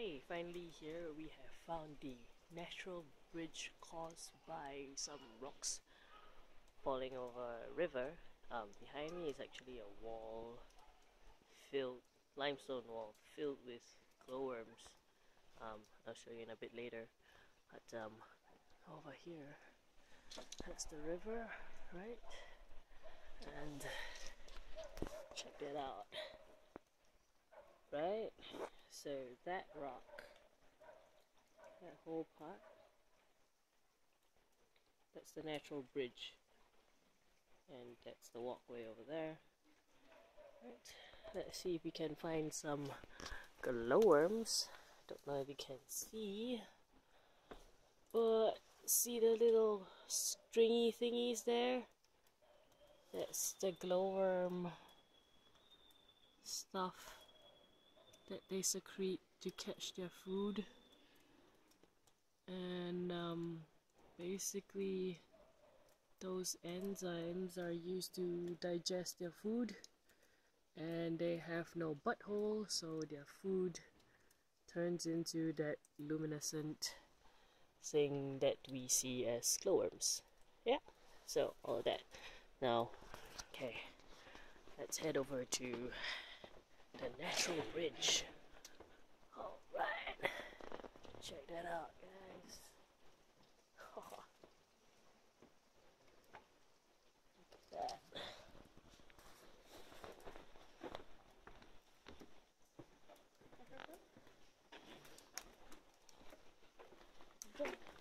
Okay, finally here we have found the natural bridge caused by some rocks falling over a river. Behind me is actually a wall filled, limestone wall filled with glowworms. I'll show you in a bit later. But over here, that's the river, right? And check that out, right? So that rock, that whole part, that's the natural bridge, and that's the walkway over there. Right. Let's see if we can find some glowworms. Don't know if you can see, but see the little stringy thingies there? That's the glowworm stuff that they secrete to catch their food. And basically those enzymes are used to digest their food, and they have no butthole, so their food turns into that luminescent thing that we see as glowworms. Yeah, so all of that. Now, okay, let's head over to the natural bridge. Alright, check that out, guys. Look at that.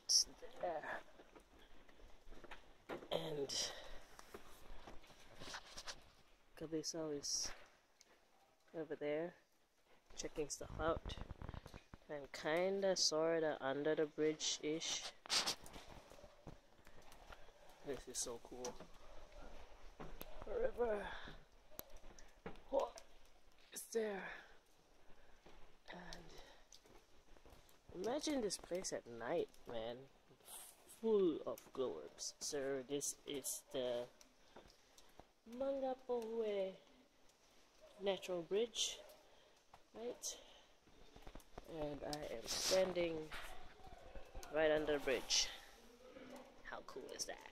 It's there. And Cabezal is over there checking stuff out. I'm kinda sorta under the bridge-ish. This is so cool. The river. What is there? And imagine this place at night, man. Full of glowworms. So this is the Mangapohue natural bridge, right? And I am standing right under the bridge. How cool is that?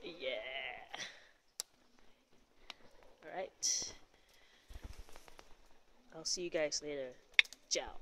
Yeah! Alright. I'll see you guys later. Ciao.